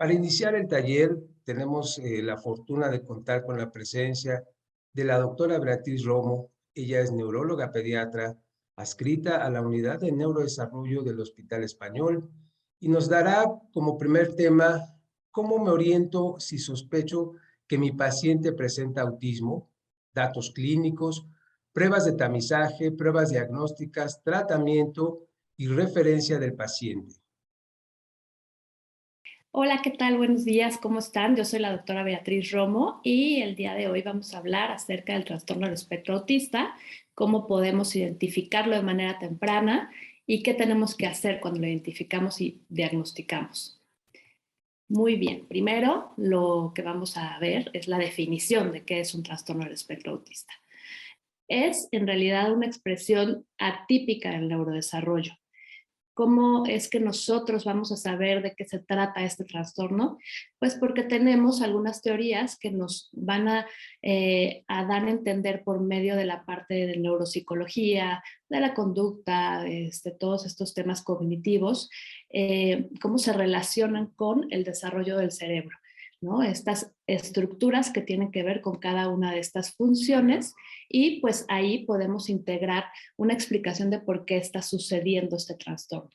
Para iniciar el taller, tenemos la fortuna de contar con la presencia de la doctora Beatriz Romo. Ella es neuróloga pediatra, adscrita a la Unidad de Neurodesarrollo del Hospital Español, y nos dará como primer tema cómo me oriento si sospecho que mi paciente presenta autismo, datos clínicos, pruebas de tamizaje, pruebas diagnósticas, tratamiento y referencia del paciente. Hola, ¿qué tal? Buenos días, ¿cómo están? Yo soy la doctora Beatriz Romo y el día de hoy vamos a hablar acerca del trastorno del espectro autista, cómo podemos identificarlo de manera temprana y qué tenemos que hacer cuando lo identificamos y diagnosticamos. Muy bien, primero lo que vamos a ver es la definición de qué es un trastorno del espectro autista. Es en realidad una expresión atípica del neurodesarrollo. ¿Cómo es que nosotros vamos a saber de qué se trata este trastorno? Pues porque tenemos algunas teorías que nos van a dar a entender por medio de la parte de neuropsicología, de la conducta, todos estos temas cognitivos, cómo se relacionan con el desarrollo del cerebro, ¿no? Estas estructuras que tienen que ver con cada una de estas funciones y pues ahí podemos integrar una explicación de por qué está sucediendo este trastorno.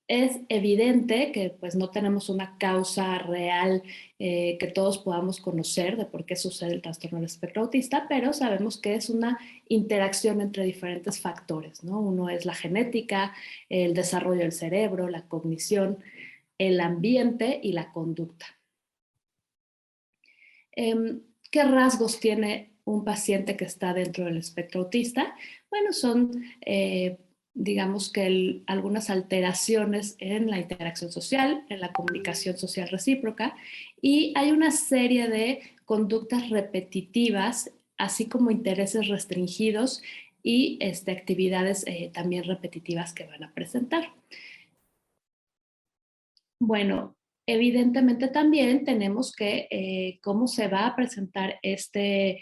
Es evidente que pues no tenemos una causa real que todos podamos conocer de por qué sucede el trastorno del espectro autista, pero sabemos que es una interacción entre diferentes factores, ¿no? Uno es la genética, el desarrollo del cerebro, la cognición, el ambiente y la conducta. ¿Qué rasgos tiene un paciente que está dentro del espectro autista? Bueno, son, digamos que algunas alteraciones en la interacción social, en la comunicación social recíproca, y hay una serie de conductas repetitivas, así como intereses restringidos y actividades también repetitivas que van a presentar. Bueno, evidentemente también tenemos que cómo se va a presentar este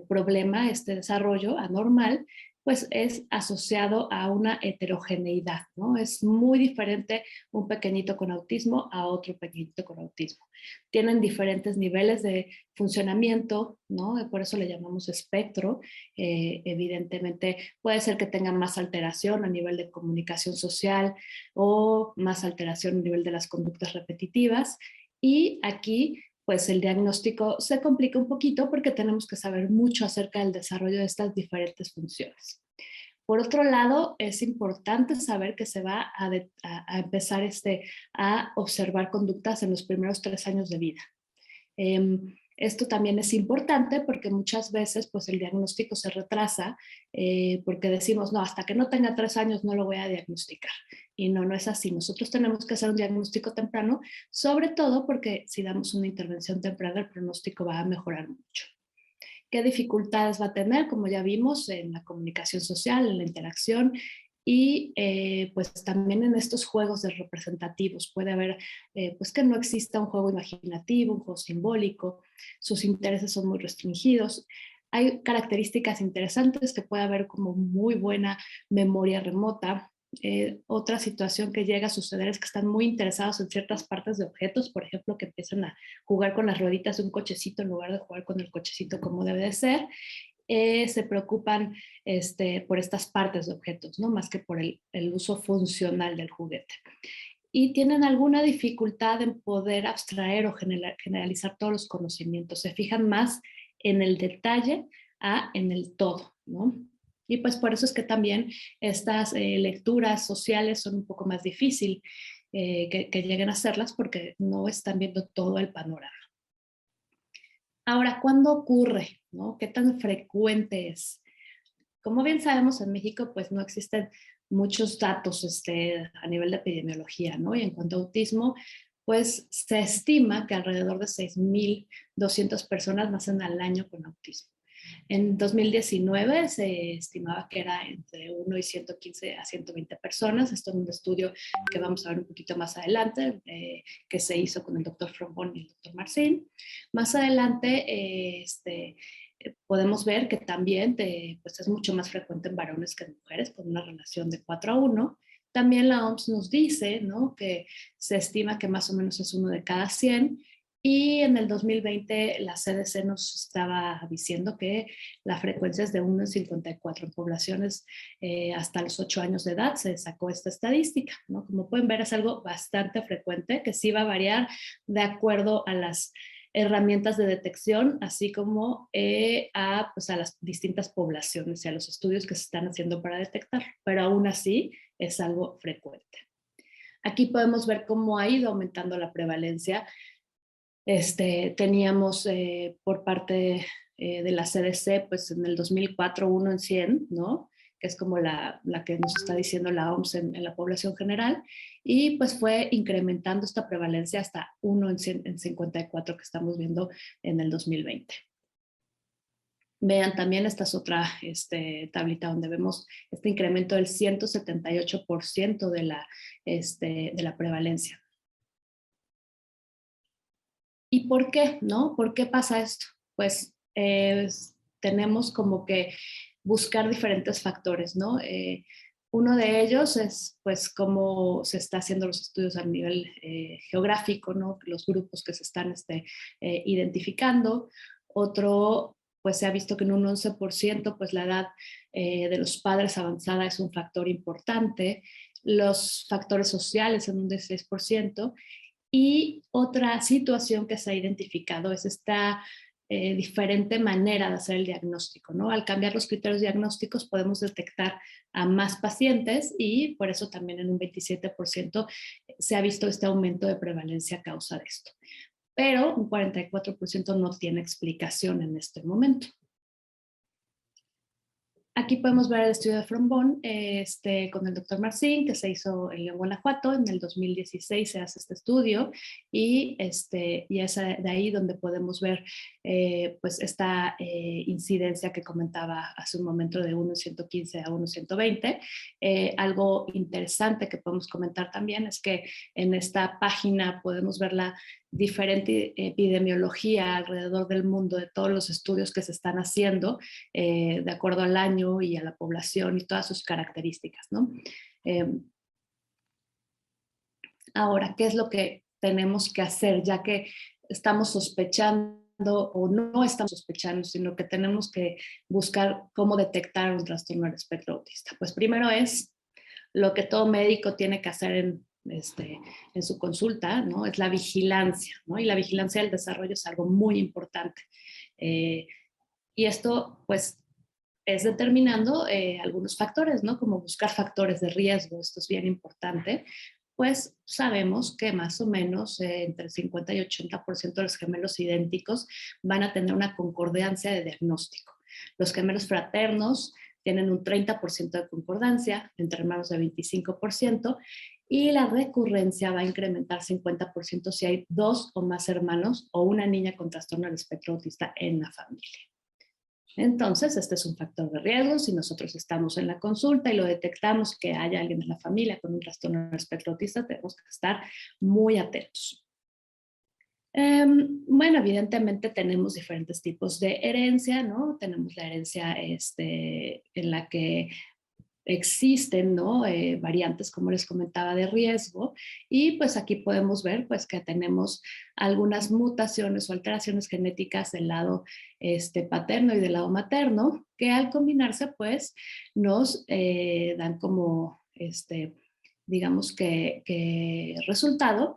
problema, este desarrollo anormal, pues es asociado a una heterogeneidad, ¿no? Es muy diferente un pequeñito con autismo a otro pequeñito con autismo. Tienen diferentes niveles de funcionamiento, ¿no? Por eso le llamamos espectro. Evidentemente puede ser que tengan más alteración a nivel de comunicación social, o más alteración a nivel de las conductas repetitivas. Y aquí, pues el diagnóstico se complica un poquito porque tenemos que saber mucho acerca del desarrollo de estas diferentes funciones. Por otro lado, es importante saber que se va a empezar a observar conductas en los primeros 3 años de vida. Esto también es importante porque muchas veces pues, el diagnóstico se retrasa porque decimos, no, hasta que no tenga 3 años no lo voy a diagnosticar. Y no, no es así. Nosotros tenemos que hacer un diagnóstico temprano, sobre todo porque si damos una intervención temprana, el pronóstico va a mejorar mucho. ¿Qué dificultades va a tener? Como ya vimos, en la comunicación social, en la interacción y pues también en estos juegos de representativos. Puede haber pues que no exista un juego imaginativo, un juego simbólico, sus intereses son muy restringidos. Hay características interesantes que puede haber como muy buena memoria remota. Otra situación que llega a suceder es que están muy interesados en ciertas partes de objetos, por ejemplo, que empiezan a jugar con las rueditas de un cochecito en lugar de jugar con el cochecito como debe de ser. Se preocupan por estas partes de objetos, ¿no? Más que por el uso funcional del juguete. Y tienen alguna dificultad en poder abstraer o generalizar todos los conocimientos. Se fijan más en el detalle en el todo, ¿no? Y pues por eso es que también estas lecturas sociales son un poco más difíciles que lleguen a hacerlas porque no están viendo todo el panorama. Ahora, ¿cuándo ocurre? ¿No? ¿Qué tan frecuente es? Como bien sabemos, en México pues no existen muchos datos a nivel de epidemiología, ¿no? Y en cuanto a autismo, pues se estima que alrededor de 6.200 personas nacen al año con autismo. En 2019 se estimaba que era entre 1 y 115 a 120 personas. Esto es un estudio que vamos a ver un poquito más adelante, que se hizo con el doctor Frombón y el doctor Marcin. Más adelante, podemos ver que también pues es mucho más frecuente en varones que en mujeres, con una relación de 4 a 1, También la OMS nos dice, ¿no?, que se estima que más o menos es 1 de cada 100, y en el 2020 la CDC nos estaba diciendo que la frecuencia es de 1 en 54 en poblaciones hasta los 8 años de edad. Se sacó esta estadística, ¿no? Como pueden ver, es algo bastante frecuente que sí va a variar de acuerdo a las herramientas de detección, así como pues a las distintas poblaciones y a los estudios que se están haciendo para detectar, pero aún así es algo frecuente. Aquí podemos ver cómo ha ido aumentando la prevalencia. Teníamos por parte de la CDC, pues en el 2004, 1 en 100, ¿no?, que es como la que nos está diciendo la OMS en la población general, y pues fue incrementando esta prevalencia hasta 1 en 54 que estamos viendo en el 2020. Vean también, esta es otra tablita donde vemos este incremento del 178% de la prevalencia. ¿Y por qué, no? ¿Por qué pasa esto? Pues tenemos como que buscar diferentes factores, ¿no? Uno de ellos es, pues, cómo se está haciendo los estudios a nivel geográfico, ¿no? Los grupos que se están identificando. Otro, pues, se ha visto que en un 11%, pues, la edad de los padres avanzada es un factor importante. Los factores sociales en un 16%. Y otra situación que se ha identificado es esta diferente manera de hacer el diagnóstico, ¿no? Al cambiar los criterios diagnósticos podemos detectar a más pacientes, y por eso también en un 27% se ha visto este aumento de prevalencia a causa de esto. Pero un 44% no tiene explicación en este momento. Aquí podemos ver el estudio de Frombón con el doctor Marcin, que se hizo en León, Guanajuato. En el 2016 se hace este estudio, y es de ahí donde podemos ver pues esta incidencia que comentaba hace un momento, de 1 en 115 a 1 en 120. Algo interesante que podemos comentar también es que en esta página podemos ver la diferente epidemiología alrededor del mundo de todos los estudios que se están haciendo de acuerdo al año y a la población y todas sus características, ¿no? Ahora, ¿qué es lo que tenemos que hacer, ya que estamos sospechando o no estamos sospechando, sino que tenemos que buscar cómo detectar un trastorno del espectro autista? Pues primero es lo que todo médico tiene que hacer en su consulta, ¿no? Es la vigilancia, ¿no? Y la vigilancia del desarrollo es algo muy importante. Y esto, pues, es determinando algunos factores, ¿no? Como buscar factores de riesgo. Esto es bien importante. Pues sabemos que más o menos entre 50 y 80% de los gemelos idénticos van a tener una concordancia de diagnóstico. Los gemelos fraternos tienen un 30% de concordancia, entre hermanos de 25%, y la recurrencia va a incrementar 50% si hay 2 o más hermanos o una niña con trastorno del espectro autista en la familia. Entonces, este es un factor de riesgo. Si nosotros estamos en la consulta y lo detectamos que hay alguien en la familia con un trastorno del espectro autista, tenemos que estar muy atentos. Bueno, evidentemente tenemos diferentes tipos de herencia, ¿no? Tenemos la herencia en la que existen, ¿no? Variantes, como les comentaba, de riesgo, y pues aquí podemos ver pues que tenemos algunas mutaciones o alteraciones genéticas del lado paterno y del lado materno, que al combinarse pues nos dan como digamos que resultado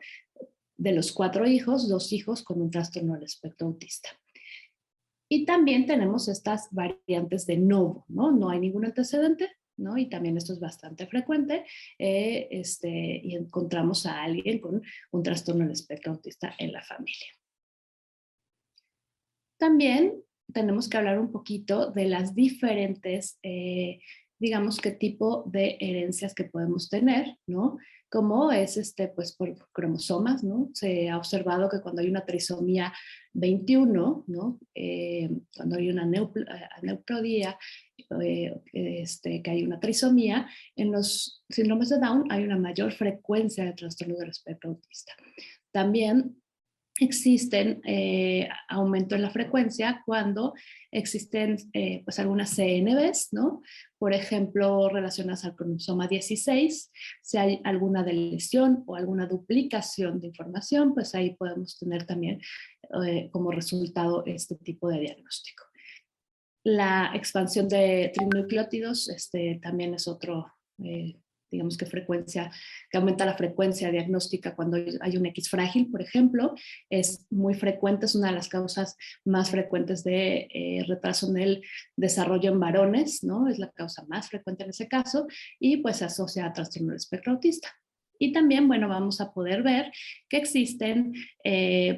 de los 4 hijos, 2 hijos con un trastorno del espectro autista. Y también tenemos estas variantes de novo, ¿no? No hay ningún antecedente, ¿no? Y también esto es bastante frecuente, y encontramos a alguien con un trastorno del espectro autista en la familia. También tenemos que hablar un poquito de las diferentes, digamos, qué tipo de herencias que podemos tener, ¿no? Como es pues por cromosomas, ¿no? Se ha observado que cuando hay una trisomía 21, ¿no? Cuando hay una aneuploidía, que hay una trisomía, en los síndromes de Down hay una mayor frecuencia de trastorno del espectro autista. También existen aumento en la frecuencia cuando existen pues algunas CNVs, ¿no? Por ejemplo, relacionadas al cromosoma 16, si hay alguna deleción o alguna duplicación de información, pues ahí podemos tener también como resultado este tipo de diagnóstico. La expansión de trinucleótidos también es otro, digamos que frecuencia, que aumenta la frecuencia diagnóstica cuando hay un X frágil, por ejemplo, es muy frecuente, es una de las causas más frecuentes de retraso en el desarrollo en varones, ¿no? Es la causa más frecuente en ese caso y pues se asocia a trastorno del espectro autista. Y también, bueno, vamos a poder ver que existen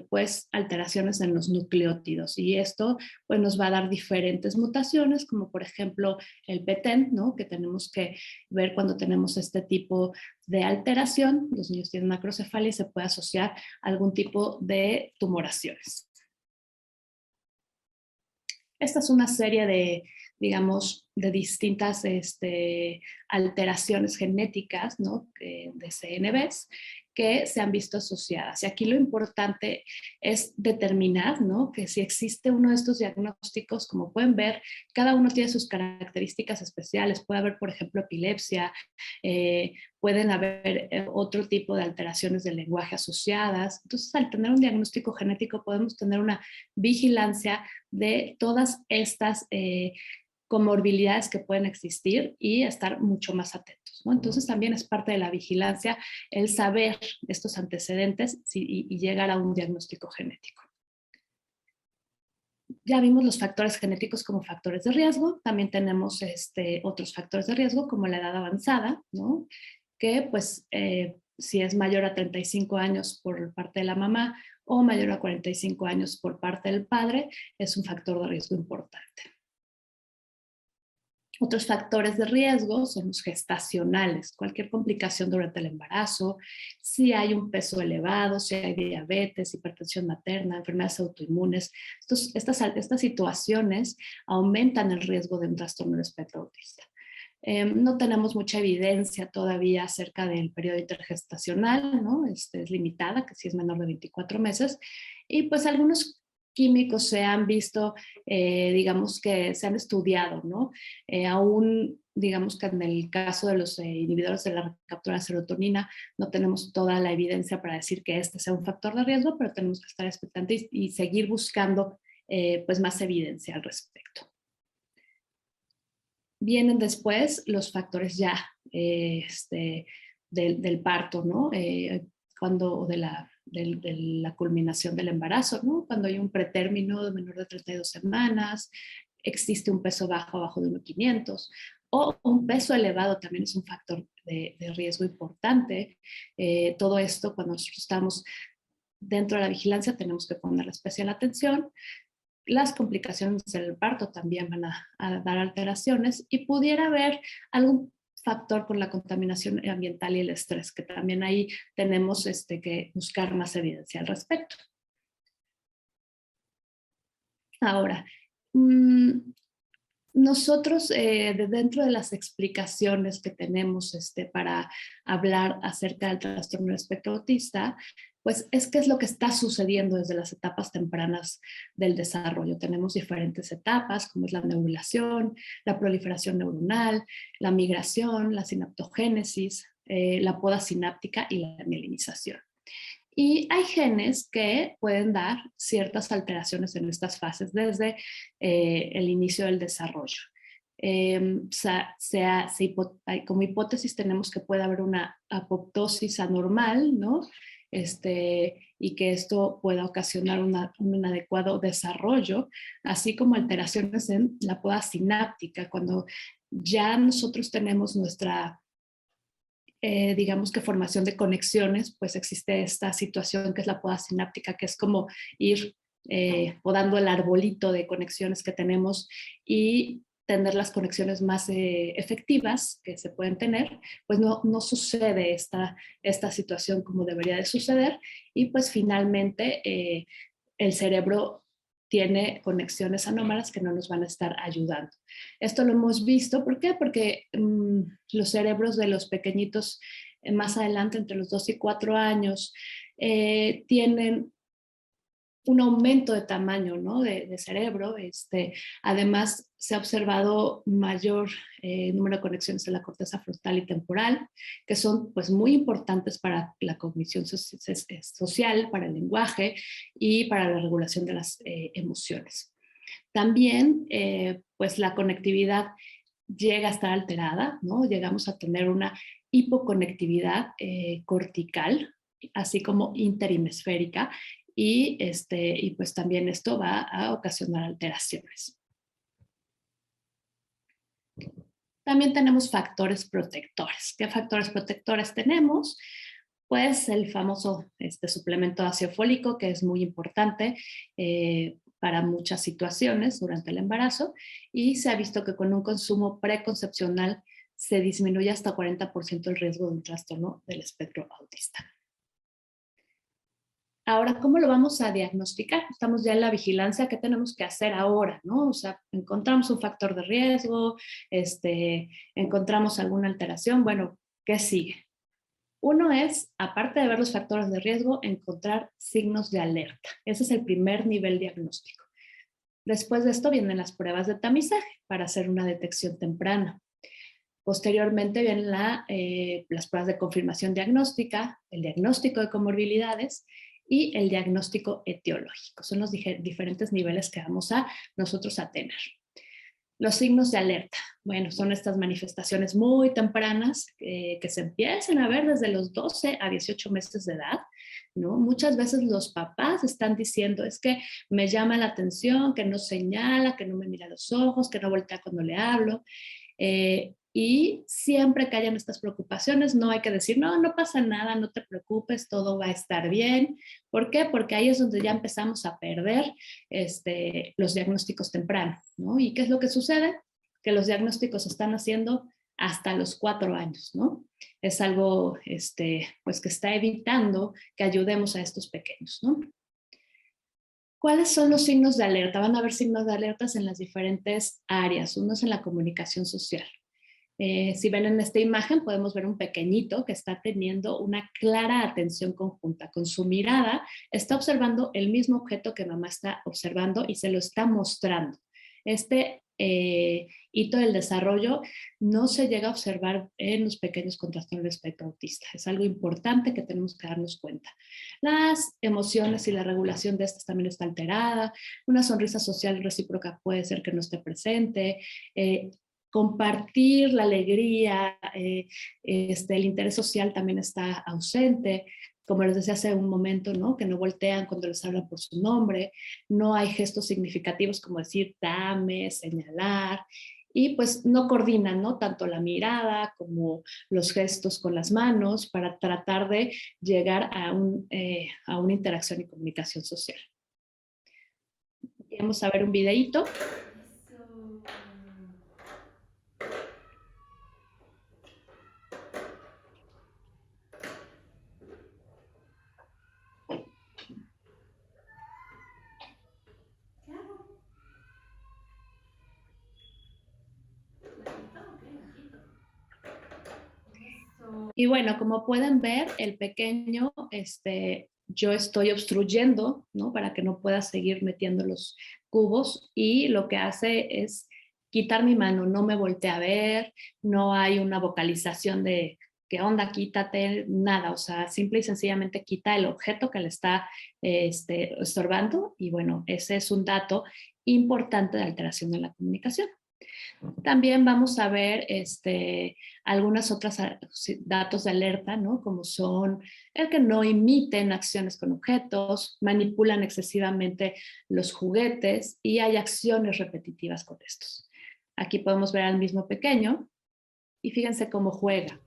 pues alteraciones en los nucleótidos y esto pues nos va a dar diferentes mutaciones, como por ejemplo el PTEN, ¿no? Que tenemos que ver cuando tenemos este tipo de alteración. Los niños tienen macrocefalia y se puede asociar a algún tipo de tumoraciones. Esta es una serie de, digamos, de distintas alteraciones genéticas, ¿no? De CNVs que se han visto asociadas. Y aquí lo importante es determinar, ¿no? Que si existe uno de estos diagnósticos, como pueden ver, cada uno tiene sus características especiales. Puede haber, por ejemplo, epilepsia, pueden haber otro tipo de alteraciones del lenguaje asociadas. Entonces, al tener un diagnóstico genético, podemos tener una vigilancia de todas estas comorbilidades que pueden existir y estar mucho más atentos, ¿no? Entonces también es parte de la vigilancia el saber estos antecedentes y llegar a un diagnóstico genético. Ya vimos los factores genéticos como factores de riesgo, también tenemos otros factores de riesgo como la edad avanzada, ¿no? Que pues si es mayor a 35 años por parte de la mamá o mayor a 45 años por parte del padre, es un factor de riesgo importante. Otros factores de riesgo son los gestacionales, cualquier complicación durante el embarazo, si hay un peso elevado, si hay diabetes, hipertensión materna, enfermedades autoinmunes. Estas situaciones aumentan el riesgo de un trastorno del espectro autista. No tenemos mucha evidencia todavía acerca del periodo intergestacional, ¿no? Es limitada, que sí es menor de 24 meses, y pues algunos químicos se han visto, digamos que se han estudiado, ¿no? Aún, digamos que en el caso de los inhibidores de la recaptura de serotonina, no tenemos toda la evidencia para decir que este sea un factor de riesgo, pero tenemos que estar expectantes y seguir buscando pues más evidencia al respecto. Vienen después los factores ya del parto, ¿no? Cuando de la culminación del embarazo, ¿no? Cuando hay un pretérmino de menor de 32 semanas, existe un peso bajo, abajo de 1,500, o un peso elevado también es un factor de riesgo importante. Todo esto, cuando nosotros estamos dentro de la vigilancia, tenemos que ponerle especial atención. Las complicaciones del parto también van a dar alteraciones y pudiera haber algún factor por la contaminación ambiental y el estrés, que también ahí tenemos que buscar más evidencia al respecto. Ahora, nosotros dentro de las explicaciones que tenemos para hablar acerca del trastorno del espectro autista, pues es qué es lo que está sucediendo desde las etapas tempranas del desarrollo. Tenemos diferentes etapas, como es la neurulación, la proliferación neuronal, la migración, la sinaptogénesis, la poda sináptica y la mielinización. Y hay genes que pueden dar ciertas alteraciones en estas fases desde el inicio del desarrollo. Como hipótesis tenemos que puede haber una apoptosis anormal, ¿no? Y que esto pueda ocasionar un inadecuado desarrollo, así como alteraciones en la poda sináptica, cuando ya nosotros tenemos nuestra digamos que formación de conexiones, pues existe esta situación que es la poda sináptica, que es como ir podando el arbolito de conexiones que tenemos y tener las conexiones más efectivas que se pueden tener, pues no sucede esta situación como debería de suceder y pues finalmente el cerebro tiene conexiones anómalas que no nos van a estar ayudando. Esto lo hemos visto, ¿por qué? Porque los cerebros de los pequeñitos más adelante, entre los 2 y 4 años, tienen un aumento de tamaño, ¿no? de cerebro. Además, se ha observado mayor número de conexiones en la corteza frontal y temporal, que son pues, muy importantes para la cognición social, para el lenguaje y para la regulación de las emociones. También, pues la conectividad llega a estar alterada, ¿no? Llegamos a tener una hipoconectividad cortical, así como interhemisférica, y pues también esto va a ocasionar alteraciones. También tenemos factores protectores. ¿Qué factores protectores tenemos? Pues el famoso suplemento de ácido fólico, que es muy importante para muchas situaciones durante el embarazo, y se ha visto que con un consumo preconcepcional se disminuye hasta 40% el riesgo de un trastorno del espectro autista. Ahora, ¿cómo lo vamos a diagnosticar? Estamos ya en la vigilancia. ¿Qué tenemos que hacer ahora? ¿No? O sea, encontramos un factor de riesgo, encontramos alguna alteración. Bueno, ¿qué sigue? Uno es, aparte de ver los factores de riesgo, encontrar signos de alerta. Ese es el primer nivel diagnóstico. Después de esto vienen las pruebas de tamizaje para hacer una detección temprana. Posteriormente vienen las pruebas de confirmación diagnóstica, el diagnóstico de comorbilidades y el diagnóstico etiológico. Son los diferentes niveles que vamos a nosotros a tener. Los signos de alerta, bueno, son estas manifestaciones muy tempranas que se empiezan a ver desde los 12 a 18 meses de edad, ¿no? Muchas veces los papás están diciendo, es que me llama la atención, que no señala, que no me mira a los ojos, que no voltea cuando le hablo. Y siempre que hayan estas preocupaciones, no hay que decir, no, no pasa nada, no te preocupes, todo va a estar bien. ¿Por qué? Porque ahí es donde ya empezamos a perder los diagnósticos tempranos, ¿no? ¿Y qué es lo que sucede? Que los diagnósticos se están haciendo hasta los 4 años, ¿no? Es algo pues que está evitando que ayudemos a estos pequeños, ¿no? ¿Cuáles son los signos de alerta? Van a haber signos de alertas en las diferentes áreas. Uno es en la comunicación social. Si ven en esta imagen, podemos ver un pequeñito que está teniendo una clara atención conjunta. Con su mirada está observando el mismo objeto que mamá está observando y se lo está mostrando. Hito del desarrollo no se llega a observar en los pequeños con trastorno del espectro autista. Es algo importante que tenemos que darnos cuenta. Las emociones y la regulación de estas también está alterada. Una sonrisa social recíproca puede ser que no esté presente. Compartir la alegría, el interés social también está ausente. Como les decía hace un momento, ¿no? Que no voltean cuando les hablan por su nombre, no hay gestos significativos como decir dame, señalar, y pues no coordinan, ¿no? Tanto la mirada como los gestos con las manos para tratar de llegar a una interacción y comunicación social. Vamos a ver un videíto. Y bueno, como pueden ver, el pequeño, yo estoy obstruyendo, ¿no? Para que no pueda seguir metiendo los cubos, y lo que hace es quitar mi mano, no me voltea a ver, no hay una vocalización de qué onda, quítate, nada, o sea, simple y sencillamente quita el objeto que le está estorbando, y bueno, ese es un dato importante de alteración de la comunicación. También vamos a ver algunas otras datos de alerta, ¿no? Como son el que no imiten acciones con objetos, manipulan excesivamente los juguetes y hay acciones repetitivas con estos. Aquí podemos ver al mismo pequeño y fíjense cómo juega.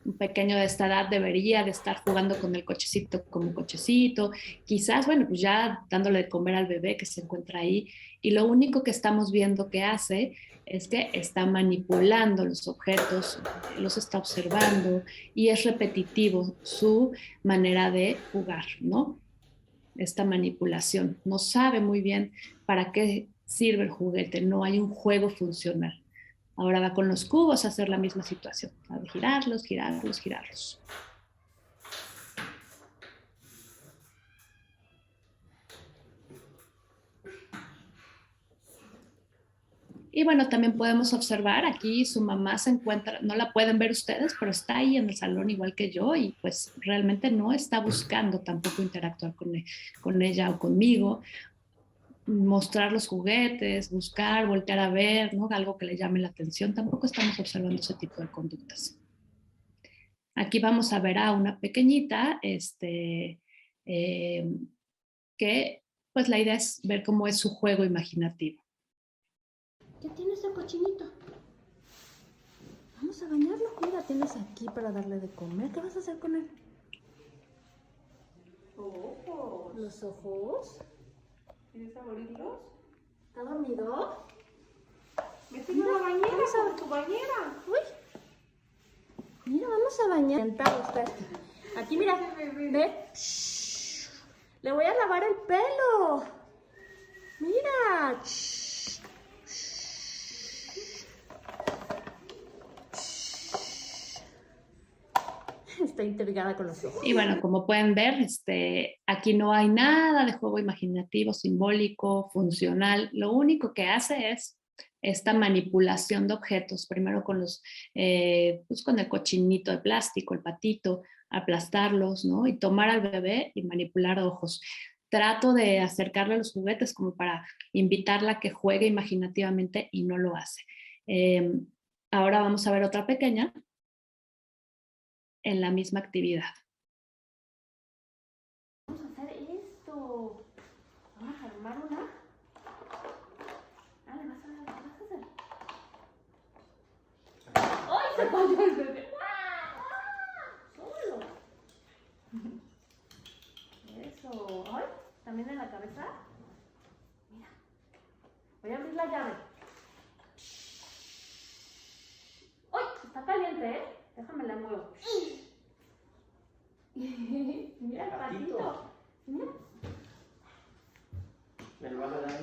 Un pequeño de esta edad debería de estar jugando con el cochecito como cochecito, quizás, bueno, pues ya dándole de comer al bebé que se encuentra ahí, y lo único que estamos viendo que hace es que está manipulando los objetos, los está observando, y es repetitivo su manera de jugar, ¿no? Esta manipulación. No sabe muy bien para qué sirve el juguete, no hay un juego funcional. Ahora va con los cubos a hacer la misma situación, a girarlos, girarlos, girarlos. Y bueno, también podemos observar aquí su mamá se encuentra, no la pueden ver ustedes, pero está ahí en el salón igual que yo y pues realmente no está buscando tampoco interactuar con ella o conmigo, mostrar los juguetes, buscar, voltear a ver, ¿no? Algo que le llame la atención. Tampoco estamos observando ese tipo de conductas. Aquí vamos a ver a una pequeñita, eh, que pues la idea es ver cómo es su juego imaginativo. ¿Qué tienes el cochinito? Vamos a bañarlo. Mira, tienes aquí para darle de comer. ¿Qué vas a hacer con él? Ojos. ¿Los ojos? ¿Quieres abrirlos? ¿Está dormido? Mételo a la bañera, vamos a- con tu bañera. Uy. Mira, vamos a bañar. Sentado, espérate. Aquí, mira. Ve. Shh. Le voy a lavar el pelo. Mira. Shh. Está intrigada con los ojos. Y bueno, como pueden ver, aquí no hay nada de juego imaginativo, simbólico, funcional. Lo único que hace es esta manipulación de objetos, primero con pues con el cochinito de plástico, el patito, aplastarlos, ¿no? Y tomar al bebé y manipular ojos. Trato de acercarle a los juguetes como para invitarla a que juegue imaginativamente y no lo hace. Ahora vamos a ver otra pequeña en la misma actividad. Vamos a hacer esto. Vamos a armar una. Dale, vas a hacer. ¡Ay, se cayó el bebé! ¡Solo! Eso. ¡Ay! ¿También en la cabeza? Mira. Voy a abrir la llave. ¡Ay! Está caliente, ¿eh? Déjame la muevo. Mira el patito. Mira. Me lo van a dar.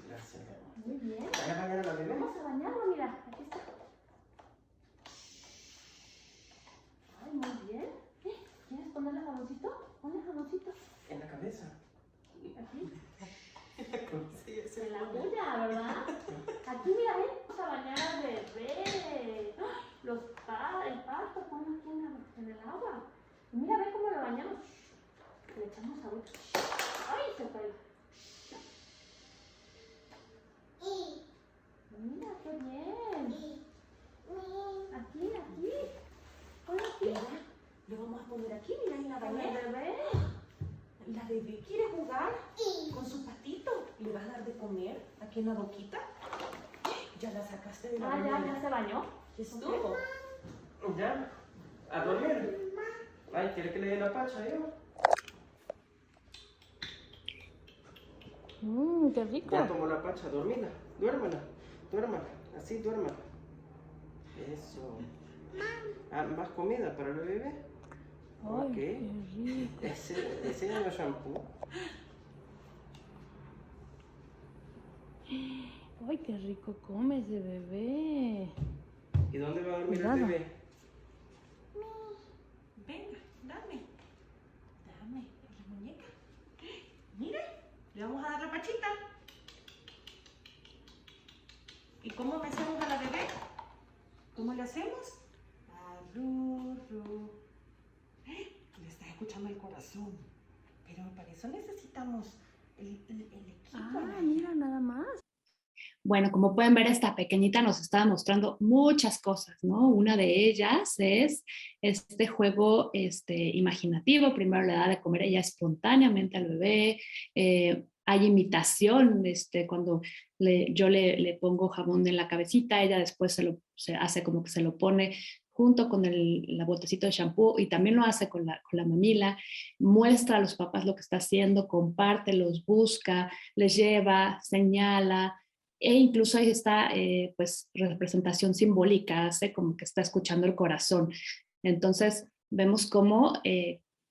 Gracias. Muy bien. ¿Van a bañar a la bebé? Vamos a bañarlo, mira. Aquí está. Ay, muy bien. ¿Quieres ponerle jaboncito? Ponle jaboncito. En la cabeza. Aquí. Sí, ese En la bulla, ¿verdad? Aquí, mira, ven. Vamos a bañar al bebé. ¡Ah! El pasto, ponlo aquí en el agua. Y mira, ve cómo lo bañamos. Le echamos agua. ¡Ay, se cayó! Mira, qué bien. Aquí. Ponlo aquí. Lo vamos a poner aquí, mira, en la Con el bañera. bebé. La bebé quiere jugar con su patito. ¿Le vas a dar de comer aquí en la boquita? Ya la sacaste de la Ah, bañera. ya se bañó. ¿Qué estuvo? ¿Ya? ¿A dormir? Ay, ¿quiere que le dé la pacha yo? Qué rico. Ya tomó la pacha, dormila. Duérmala. Así, duérmala. Eso. Ah, ¿más comida para el bebé? Ay, Ok. qué rico. Ese es el shampoo. Ay, qué rico come ese bebé. ¿Y dónde va a dormir Cuidado. el bebé? Venga, dame la muñeca. Mire, le vamos a dar la pachita. ¿Y cómo le hacemos a la bebé? ¿Cómo le hacemos? Arrurru. Le está escuchando el corazón. Pero para eso necesitamos el equipo. Ah, mira, nada más. Bueno, como pueden ver, esta pequeñita nos está mostrando muchas cosas, ¿no? Una de ellas es este juego imaginativo. Primero le da de comer ella espontáneamente al bebé. Hay imitación, cuando yo le pongo jabón en la cabecita, ella después se hace como que se lo pone junto con la botecito de shampoo y también lo hace con la mamila. Muestra a los papás lo que está haciendo, comparte, los busca, les lleva, señala. E incluso ahí está, pues, representación simbólica, hace como que está escuchando el corazón. Entonces, vemos cómo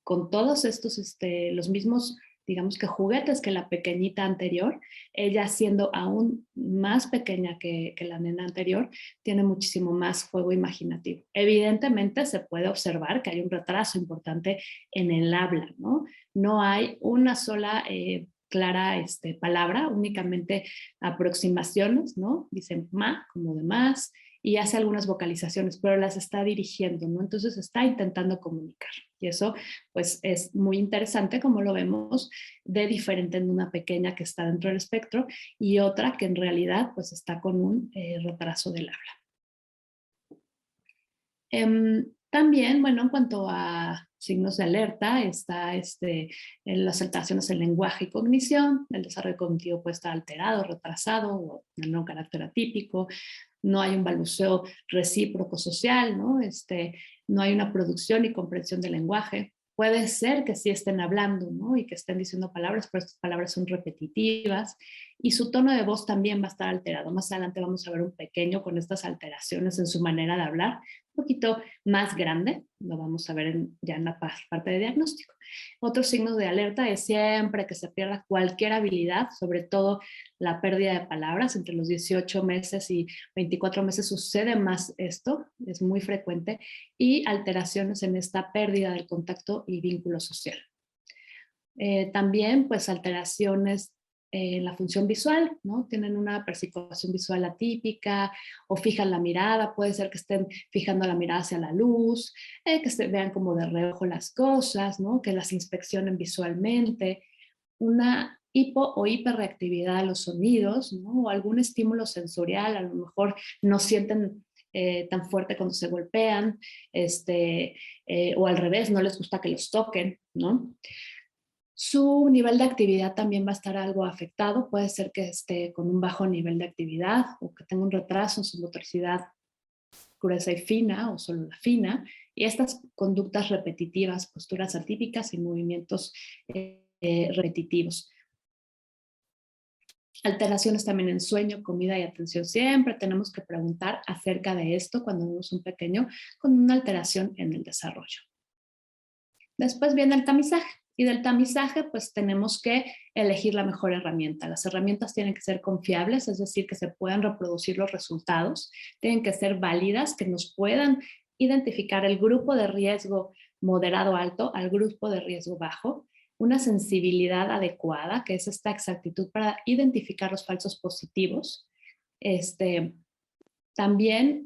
con todos estos, los mismos digamos que juguetes que la pequeñita anterior. Ella, siendo aún más pequeña que la nena anterior, tiene muchísimo más juego imaginativo. Evidentemente se puede observar que hay un retraso importante en el habla, ¿no? No hay una sola clara palabra, únicamente aproximaciones, ¿no? Dicen ma como de más, y hace algunas vocalizaciones, pero las está dirigiendo, ¿no? Entonces está intentando comunicar. Y eso, pues, es muy interesante, como lo vemos, de diferente en una pequeña que está dentro del espectro y otra que en realidad, pues, está con un retraso del habla. También, bueno, en cuanto a signos de alerta, está en las alteraciones en lenguaje y cognición. El desarrollo cognitivo puede estar alterado, retrasado o de no carácter atípico. No hay un balbuceo recíproco social, ¿no? No hay una producción y comprensión del lenguaje. Puede ser que sí estén hablando, ¿no? Y que estén diciendo palabras, pero estas palabras son repetitivas. Y su tono de voz también va a estar alterado. Más adelante vamos a ver un pequeño con estas alteraciones en su manera de hablar, un poquito más grande, lo vamos a ver ya en la parte de diagnóstico. Otro signo de alerta es siempre que se pierda cualquier habilidad, sobre todo la pérdida de palabras. Entre los 18 meses y 24 meses sucede más esto, es muy frecuente, y alteraciones en esta pérdida del contacto y vínculo social. También, pues, alteraciones en la función visual, ¿no? Tienen una persecución visual atípica o fijan la mirada, puede ser que estén fijando la mirada hacia la luz, que se vean como de reojo las cosas, ¿no? Que las inspeccionen visualmente, una hipo o hiperreactividad a los sonidos, ¿no? O algún estímulo sensorial, a lo mejor no sienten tan fuerte cuando se golpean, o al revés, no les gusta que los toquen, ¿no? Su nivel de actividad también va a estar algo afectado, puede ser que esté con un bajo nivel de actividad o que tenga un retraso en su motricidad gruesa y fina o solo la fina, y estas conductas repetitivas, posturas atípicas y movimientos repetitivos. Alteraciones también en sueño, comida y atención. Siempre tenemos que preguntar acerca de esto cuando vemos un pequeño con una alteración en el desarrollo. Después viene el tamizaje. Y del tamizaje, pues tenemos que elegir la mejor herramienta. Las herramientas tienen que ser confiables, es decir, que se puedan reproducir los resultados, tienen que ser válidas, que nos puedan identificar el grupo de riesgo moderado alto al grupo de riesgo bajo, una sensibilidad adecuada, que es esta exactitud para identificar los falsos positivos. También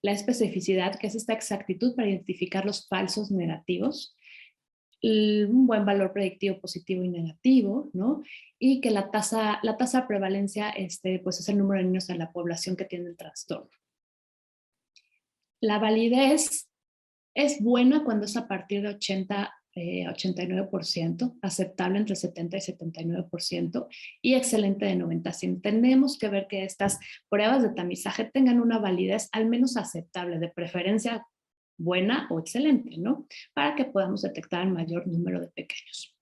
la especificidad, que es esta exactitud para identificar los falsos negativos, un buen valor predictivo positivo y negativo, ¿no? Y que la tasa de prevalencia pues es el número de niños en la población que tiene el trastorno. La validez es buena cuando es a partir de 89%, aceptable entre 70 y 79% y excelente de 90 a 100. Tenemos que ver que estas pruebas de tamizaje tengan una validez al menos aceptable, de preferencia buena o excelente, ¿no? Para que podamos detectar el mayor número de pequeños.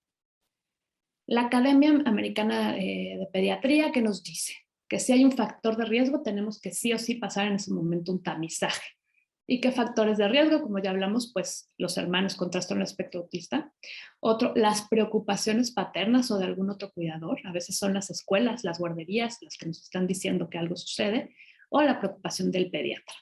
La Academia Americana de Pediatría, ¿qué nos dice? Que si hay un factor de riesgo, tenemos que sí o sí pasar en ese momento un tamizaje. ¿Y qué factores de riesgo? Como ya hablamos, pues los hermanos con trastorno del espectro autista. Otro, las preocupaciones paternas o de algún otro cuidador. A veces son las escuelas, las guarderías, las que nos están diciendo que algo sucede. O la preocupación del pediatra.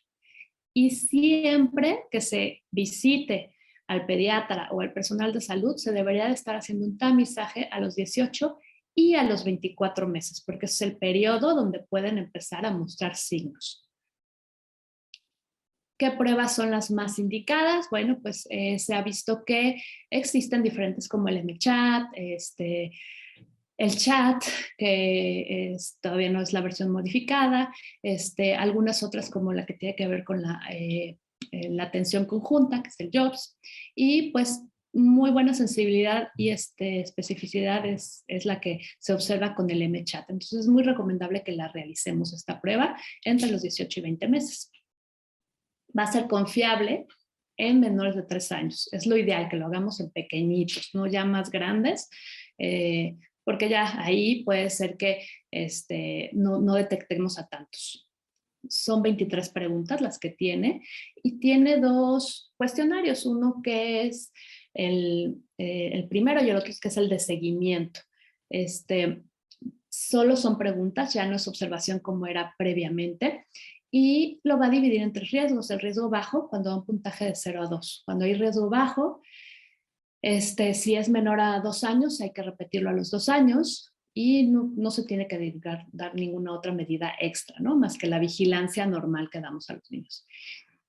Y siempre que se visite al pediatra o al personal de salud, se debería de estar haciendo un tamizaje a los 18 y a los 24 meses, porque es el periodo donde pueden empezar a mostrar signos. ¿Qué pruebas son las más indicadas? Bueno, pues se ha visto que existen diferentes como el MChat, el chat, que todavía no es la versión modificada, algunas otras como la que tiene que ver con la atención conjunta, que es el JOBS, y pues muy buena sensibilidad y especificidad es la que se observa con el MChat. Entonces es muy recomendable que la realicemos esta prueba entre los 18 y 20 meses. Va a ser confiable en menores de 3 años. Es lo ideal que lo hagamos en pequeñitos, no ya más grandes, porque ya ahí puede ser que no detectemos a tantos. Son 23 preguntas las que tiene y tiene 2 cuestionarios. Uno que es el primero y el otro es que es el de seguimiento. Solo son preguntas, ya no es observación como era previamente, y lo va a dividir en 3 riesgos. El riesgo bajo, cuando da un puntaje de 0 a 2. Cuando hay riesgo bajo, si es menor a 2 años, hay que repetirlo a los 2 años y no se tiene que dar ninguna otra medida extra, ¿no? Más que la vigilancia normal que damos a los niños.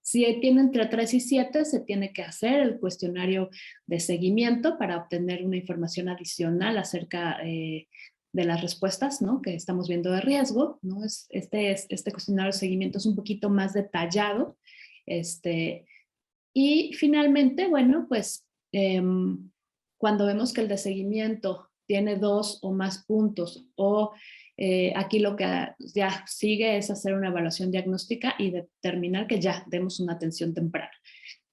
Si tiene entre 3 y 7, se tiene que hacer el cuestionario de seguimiento para obtener una información adicional acerca de las respuestas, ¿no? Que estamos viendo de riesgo, ¿no? Este cuestionario de seguimiento es un poquito más detallado. Y finalmente, bueno, pues cuando vemos que el de seguimiento tiene 2 o más puntos o aquí lo que ya sigue es hacer una evaluación diagnóstica y determinar que ya demos una atención temprana.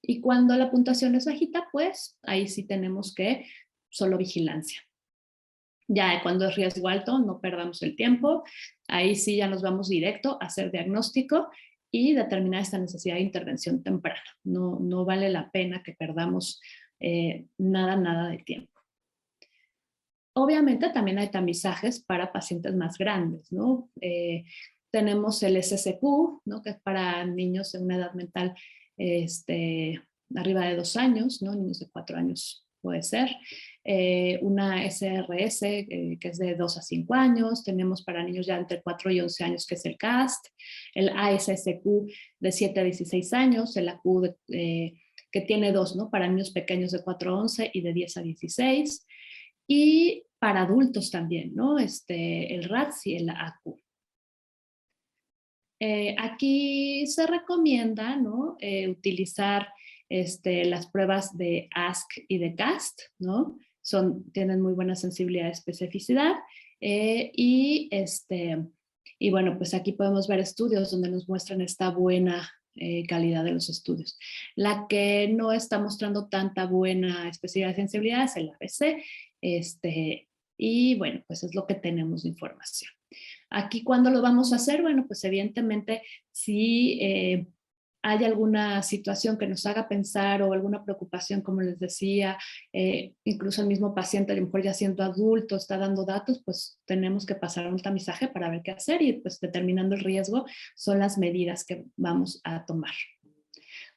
Y cuando la puntuación es bajita, pues ahí sí tenemos que solo vigilancia. Ya cuando es riesgo alto, no perdamos el tiempo. Ahí sí ya nos vamos directo a hacer diagnóstico y determinar esta necesidad de intervención temprana. No vale la pena que perdamos nada de tiempo. Obviamente también hay tamizajes para pacientes más grandes, ¿no? Tenemos el SSQ, ¿no? Que es para niños de una edad mental arriba de 2 años, ¿no? Niños de 4 años puede ser. Una SRS, que es de 2 a 5 años. Tenemos para niños ya entre 4 y 11 años, que es el CAST. El ASSQ de 7 a 16 años. El AQ que tiene 2, ¿no? Para niños pequeños de 4 a 11 y de 10 a 16. Y para adultos también, ¿no? El RATS y el AQ. Aquí se recomienda, ¿no? Utilizar las pruebas de ASC y de CAST, ¿no? Tienen muy buena sensibilidad y especificidad. Y bueno, pues aquí podemos ver estudios donde nos muestran esta buena calidad de los estudios. La que no está mostrando tanta buena especificidad y sensibilidad es el ABC. Y bueno, pues es lo que tenemos de información. Aquí, ¿cuándo lo vamos a hacer? Bueno, pues evidentemente si hay alguna situación que nos haga pensar o alguna preocupación, como les decía, incluso el mismo paciente, a lo mejor ya siendo adulto, está dando datos, pues tenemos que pasar un tamizaje para ver qué hacer y pues determinando el riesgo son las medidas que vamos a tomar.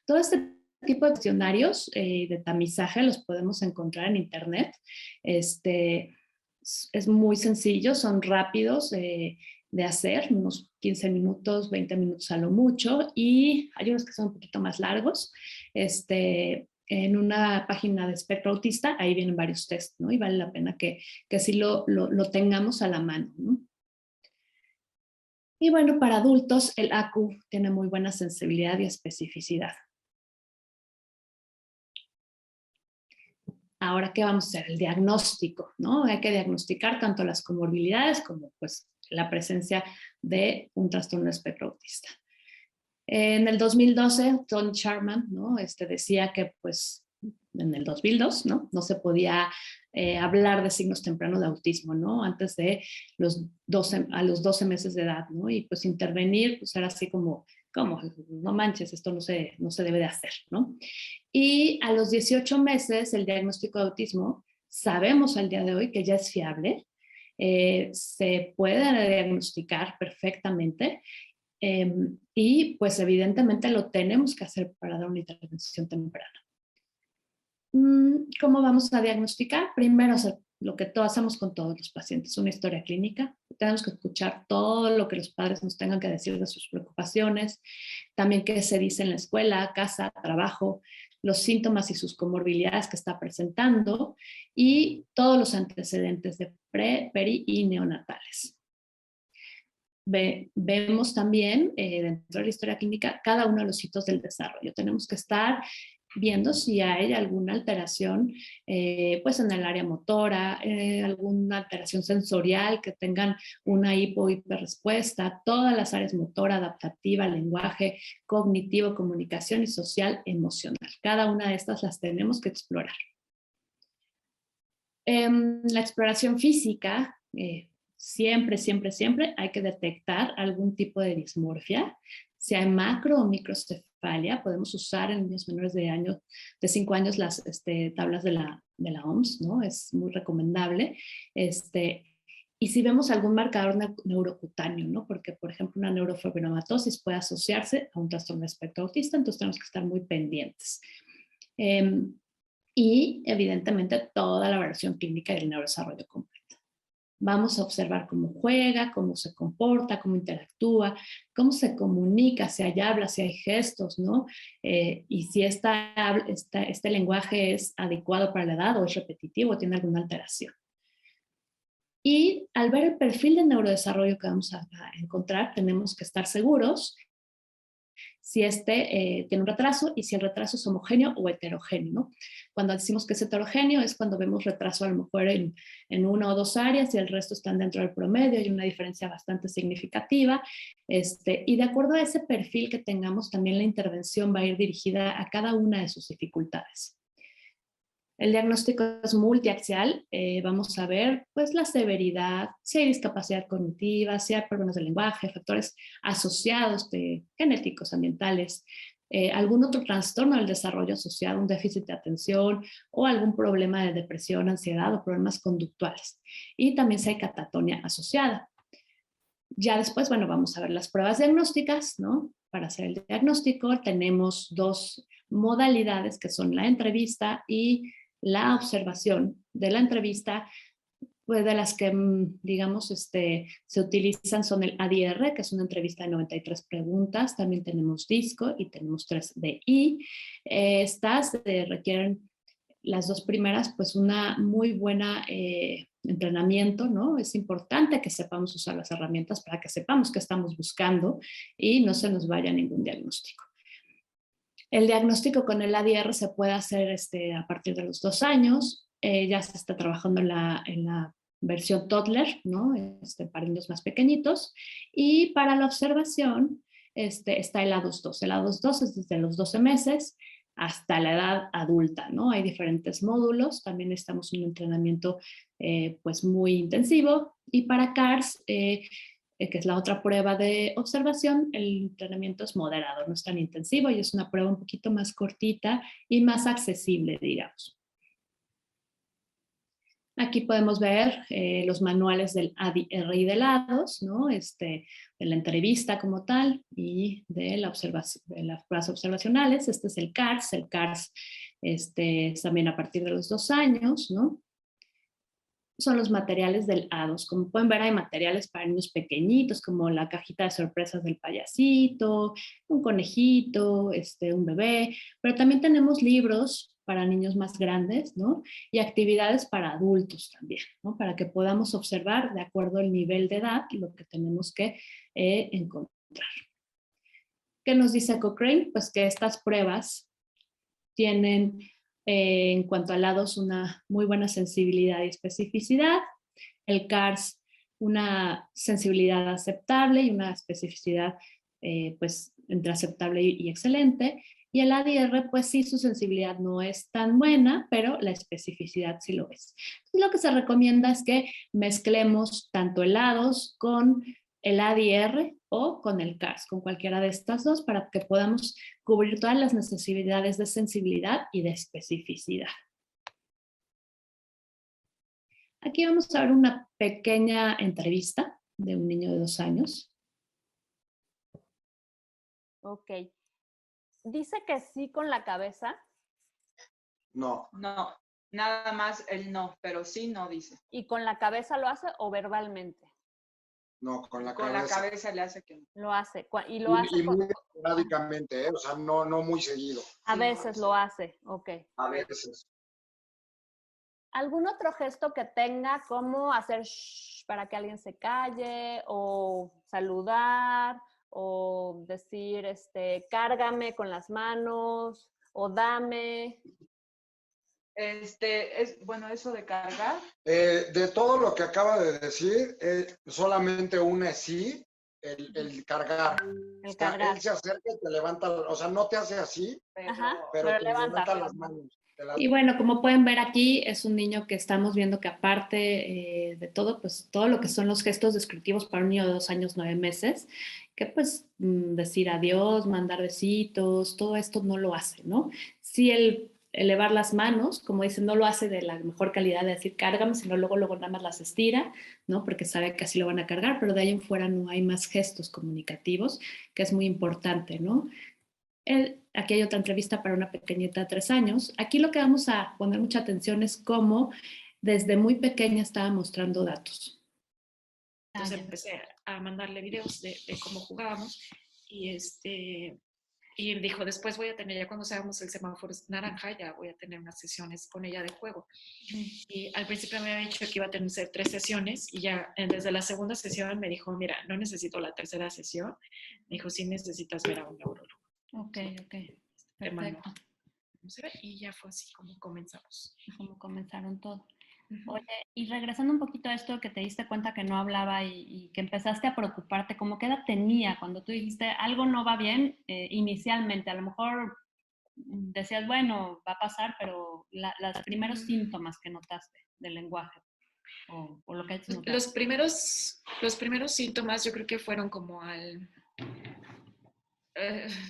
Todo este tipo de cuestionarios de tamizaje los podemos encontrar en internet. Es muy sencillo, son rápidos de hacer, unos 15 minutos, 20 minutos a lo mucho, y hay unos que son un poquito más largos. En una página de espectro autista, ahí vienen varios tests, ¿no? Y vale la pena que sí lo tengamos a la mano, ¿no? Y bueno, para adultos, el AQ tiene muy buena sensibilidad y especificidad. Ahora, ¿qué vamos a hacer? El diagnóstico, ¿no? Hay que diagnosticar tanto las comorbilidades como pues la presencia de un trastorno de espectro autista. En el 2012, Tony Sharman, ¿no? Decía que pues en el 2002, ¿no? No se podía hablar de signos tempranos de autismo, ¿no? Antes de a los 12 meses de edad, ¿no? Y pues intervenir, pues era así como no manches, esto no se debe de hacer, ¿no? Y a los 18 meses, el diagnóstico de autismo, sabemos al día de hoy que ya es fiable, se puede diagnosticar perfectamente y pues evidentemente lo tenemos que hacer para dar una intervención temprana. ¿Cómo vamos a diagnosticar? Primero hacer lo que hacemos con todos los pacientes, una historia clínica. Tenemos que escuchar todo lo que los padres nos tengan que decir de sus preocupaciones, también qué se dice en la escuela, casa, trabajo, los síntomas y sus comorbilidades que está presentando y todos los antecedentes de pre, peri y neonatales. Vemos también dentro de la historia clínica cada uno de los hitos del desarrollo. Tenemos que estar viendo si hay alguna alteración pues en el área motora, alguna alteración sensorial, que tengan una hiperrespuesta, todas las áreas motora, adaptativa, lenguaje, cognitivo, comunicación y social, emocional. Cada una de estas las tenemos que explorar. La exploración física, siempre, siempre, siempre hay que detectar algún tipo de dismorfia. Si hay macro o microcefalia, podemos usar en niños menores de 5 años las tablas de la OMS, ¿no? Es muy recomendable. Y si vemos algún marcador neurocutáneo, ¿no? Porque, por ejemplo, una neurofibromatosis puede asociarse a un trastorno de espectro autista, entonces tenemos que estar muy pendientes. Y, evidentemente, toda la evaluación clínica del neurodesarrollo completo. Vamos a observar cómo juega, cómo se comporta, cómo interactúa, cómo se comunica, si hay habla, si hay gestos, ¿no? Y si este lenguaje es adecuado para la edad o es repetitivo o tiene alguna alteración. Y al ver el perfil de neurodesarrollo que vamos a encontrar, tenemos que estar seguros si tiene un retraso y si el retraso es homogéneo o heterogéneo, ¿no? Cuando decimos que es heterogéneo es cuando vemos retraso a lo mejor en una o dos áreas y el resto están dentro del promedio, hay una diferencia bastante significativa, y de acuerdo a ese perfil que tengamos, también la intervención va a ir dirigida a cada una de sus dificultades. El diagnóstico es multiaxial, vamos a ver pues la severidad, si hay discapacidad cognitiva, si hay problemas de lenguaje, factores asociados genéticos, ambientales, algún otro trastorno del desarrollo asociado, un déficit de atención o algún problema de depresión, ansiedad o problemas conductuales. Y también si hay catatonia asociada. Ya después, bueno, vamos a ver las pruebas diagnósticas, ¿no? Para hacer el diagnóstico tenemos dos modalidades que son la entrevista y la observación. De la entrevista, pues de las que, digamos, se utilizan son el ADR, que es una entrevista de 93 preguntas. También tenemos DISCO y tenemos 3DI. Estas requieren, las dos primeras, pues una muy buena entrenamiento, ¿no? Es importante que sepamos usar las herramientas para que sepamos qué estamos buscando y no se nos vaya ningún diagnóstico. El diagnóstico con el ADR se puede hacer a partir de los 2 años. Ya se está trabajando en la versión toddler, ¿no? Para niños más pequeñitos. Y para la observación está el ADOS-2. El ADOS-2 es desde los 12 meses hasta la edad adulta, ¿no? Hay diferentes módulos. También estamos en un entrenamiento pues muy intensivo. Y para CARS, que es la otra prueba de observación, el entrenamiento es moderado, no es tan intensivo y es una prueba un poquito más cortita y más accesible, digamos. Aquí podemos ver los manuales del ADR y del ADOS, ¿no? De la entrevista como tal y de las pruebas observacionales. Este es el CARS. El CARS es también a partir de los 2 años, ¿no? Son los materiales del ADOS. Como pueden ver, hay materiales para niños pequeñitos, como la cajita de sorpresas del payasito, un conejito, un bebé, pero también tenemos libros para niños más grandes, ¿no? Y actividades para adultos también, ¿no? Para que podamos observar de acuerdo al nivel de edad lo que tenemos que encontrar. ¿Qué nos dice Cochrane? Pues que estas pruebas tienen en cuanto al ADOS una muy buena sensibilidad y especificidad, el CARS una sensibilidad aceptable y una especificidad pues entre aceptable y excelente, y el ADR pues sí, su sensibilidad no es tan buena, pero la especificidad sí lo es. Entonces, lo que se recomienda es que mezclemos tanto el ADOS con el ADR o con el CARS, con cualquiera de estas dos, para que podamos cubrir todas las necesidades de sensibilidad y de especificidad. Aquí vamos a ver una pequeña entrevista de un niño de 2 años. Ok. ¿Dice que sí con la cabeza? No. No, nada más el no, pero sí no dice. ¿Y con la cabeza lo hace o verbalmente? No, con la Con cabeza. la cabeza le hace que no. Lo hace. Y lo hace Y muy esporádicamente, ¿eh? O sea, no muy seguido. a veces lo hace, ok. A veces. ¿Algún otro gesto que tenga, como hacer shh para que alguien se calle, o saludar, o decir, cárgame con las manos, o dame? Bueno, eso de cargar. De todo lo que acaba de decir, solamente una es sí, el cargar. El O sea, cargar. él se acerca y te levanta, o sea, no te hace así, Ajá, pero te levanta. levanta las manos. Y bueno, como pueden ver aquí, es un niño que estamos viendo que aparte de todo, pues todo lo que son los gestos descriptivos para un niño de 2 años, 9 meses, que pues decir adiós, mandar besitos, todo esto no lo hace, ¿no? Sí, el elevar las manos, como dicen, no lo hace de la mejor calidad de decir cárgame, sino luego nada más las estira, ¿no? Porque sabe que así lo van a cargar, pero de ahí en fuera no hay más gestos comunicativos, que es muy importante, ¿no? Aquí hay otra entrevista para una pequeñita de 3 años. Aquí lo que vamos a poner mucha atención es cómo desde muy pequeña estaba mostrando datos. Entonces empecé a mandarle videos de cómo jugábamos y, y dijo, después voy a tener, ya cuando seamos el semáforo naranja, ya voy a tener unas sesiones con ella de juego. Y al principio me había dicho que iba a tener 3 sesiones y ya desde la segunda sesión me dijo, mira, no necesito la tercera sesión. Me dijo, sí necesitas ver a un neurólogo. Ok, perfecto. Y ya fue así como comenzamos. Como comenzaron todo. Oye, y regresando un poquito a esto que te diste cuenta que no hablaba y que empezaste a preocuparte, ¿cómo qué edad tenía cuando tú dijiste algo no va bien inicialmente? A lo mejor decías, bueno, va a pasar, pero los primeros síntomas que notaste del lenguaje o lo que has notado. Los primeros síntomas yo creo que fueron como al...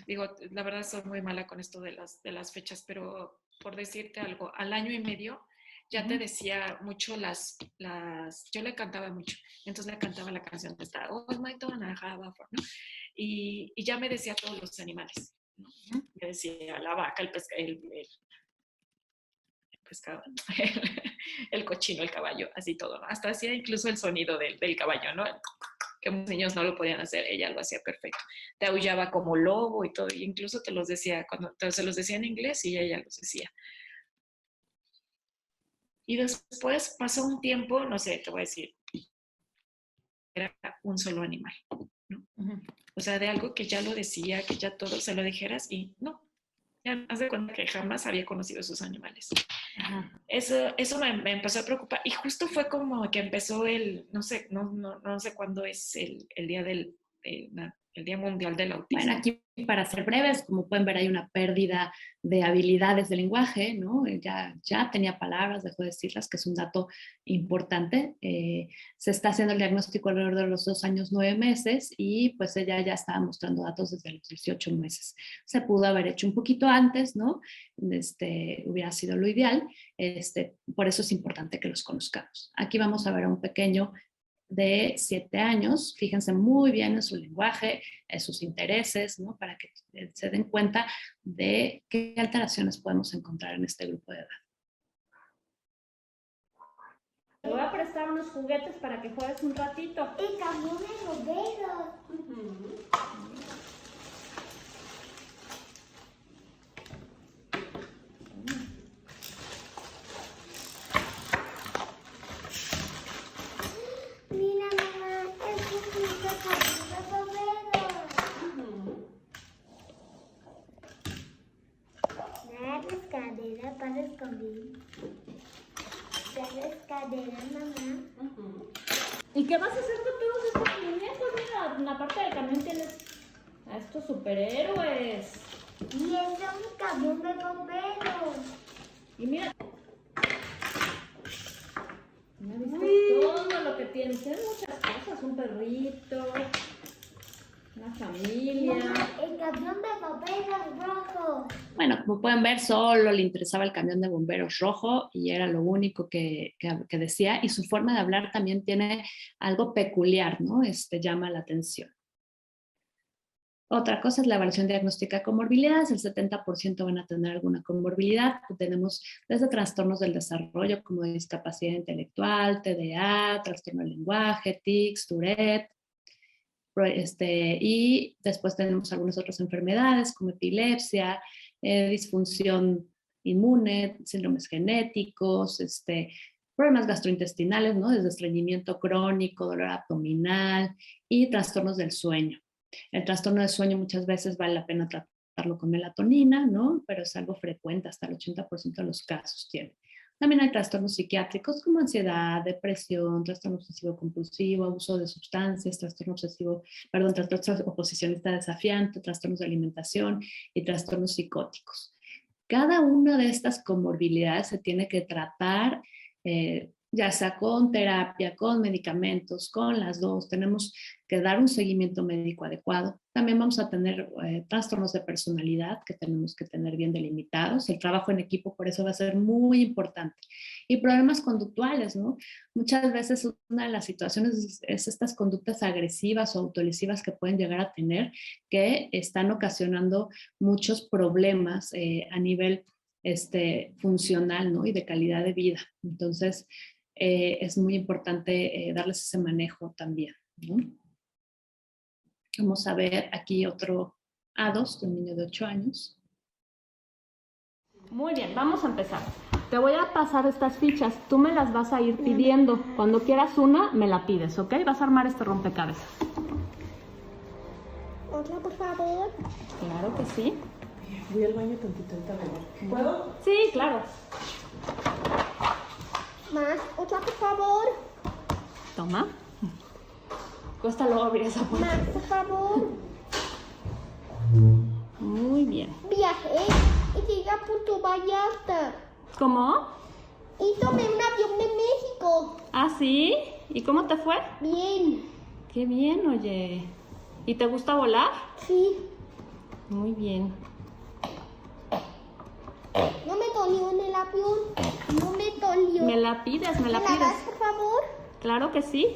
digo, la verdad soy muy mala con esto de las fechas, pero por decirte algo, al año y medio ya te decía mucho yo le cantaba mucho, entonces le cantaba la canción de esta, oh my donna, ¿no? Y ya me decía todos los animales, ¿no? Me decía la vaca, el pescado, el cochino, el caballo, así todo, ¿no? Hasta hacía incluso el sonido del caballo, ¿no? Que muchos niños no lo podían hacer, ella lo hacía perfecto. Te aullaba como lobo y todo, y incluso te los decía, se los decía en inglés y ella los decía. Y después pasó un tiempo, no sé, te voy a decir, era un solo animal, ¿no? O sea, de algo que ya lo decía, que ya todo se lo dijeras y no. Ya haz de cuenta que jamás había conocido esos animales. Eso me empezó a preocupar y justo fue como que empezó no sé cuándo es el día el Día Mundial del Autismo. Bueno, aquí para ser breves, como pueden ver hay una pérdida de habilidades de lenguaje, ¿no? Ya tenía palabras, dejó de decirlas, que es un dato importante. Se está haciendo el diagnóstico alrededor de los 2 años, 9 meses y pues ella ya estaba mostrando datos desde los 18 meses. Se pudo haber hecho un poquito antes, ¿no? Hubiera sido lo ideal. Por eso es importante que los conozcamos. Aquí vamos a ver a un pequeño de 7 años, fíjense muy bien en su lenguaje, en sus intereses, ¿no? Para que se den cuenta de qué alteraciones podemos encontrar en este grupo de edad. Te voy a prestar unos juguetes para que juegues un ratito. Y también de bomberos. Mira, mamá, es un carrito de bomberos. Nada, cadera para esconder. Cadera, mamá. ¿Y qué vas a hacer con todos estos muñecos? Mira, en la parte del camión tienes a estos superhéroes. Y es un camión de bomberos. Y mira. ¿Viste todo lo que tienes? Tienes muchas cosas, un perrito, una familia. Mamá, el camión de bomberos rojo. Bueno, como pueden ver, solo le interesaba el camión de bomberos rojo y era lo único que decía. Y su forma de hablar también tiene algo peculiar, ¿no? Llama la atención. Otra cosa es la evaluación diagnóstica de comorbilidades. El 70% van a tener alguna comorbilidad. Tenemos desde trastornos del desarrollo como discapacidad intelectual, TDA, trastorno del lenguaje, tics, Tourette. Y después tenemos algunas otras enfermedades como epilepsia, disfunción inmune, síndromes genéticos, problemas gastrointestinales, ¿no? Desde estreñimiento crónico, dolor abdominal y trastornos del sueño. El trastorno del sueño muchas veces vale la pena tratarlo con melatonina, ¿no? Pero es algo frecuente, hasta el 80% de los casos tiene. También hay trastornos psiquiátricos como ansiedad, depresión, trastorno obsesivo compulsivo, abuso de sustancias, trastorno oposicionista desafiante, trastornos de alimentación y trastornos psicóticos. Cada una de estas comorbilidades se tiene que tratar, ya sea con terapia, con medicamentos, con las dos. Tenemos que dar un seguimiento médico adecuado. También vamos a tener trastornos de personalidad que tenemos que tener bien delimitados. El trabajo en equipo por eso va a ser muy importante. Y problemas conductuales, ¿no? Muchas veces una de las situaciones es estas conductas agresivas o autolesivas que pueden llegar a tener, que están ocasionando muchos problemas a nivel funcional, ¿no? Y de calidad de vida. Entonces, es muy importante darles ese manejo también, ¿no? Vamos a ver aquí otro A2 de un niño de 8 años. Muy bien, vamos a empezar. Te voy a pasar estas fichas, tú me las vas a ir pidiendo. Cuando quieras una, me la pides, ¿ok? Vas a armar este rompecabezas. Otra, por favor. Claro que sí. Voy al baño tantito, ahorita. ¿Puedo? Sí, claro. Más, otra, por favor. Toma. Cuesta luego abrir esa puerta. Más, por favor. Muy bien. Viajé y llegué a Puerto Vallarta. ¿Cómo? Y tomé un avión de México. ¿Ah, sí? ¿Y cómo te fue? Bien. Qué bien, oye. ¿Y te gusta volar? Sí. Muy bien. No me dolió en el avión. No me dolió. ¿Me la pides? ¿Me la ¿Me la das, pides? por favor? Claro que sí.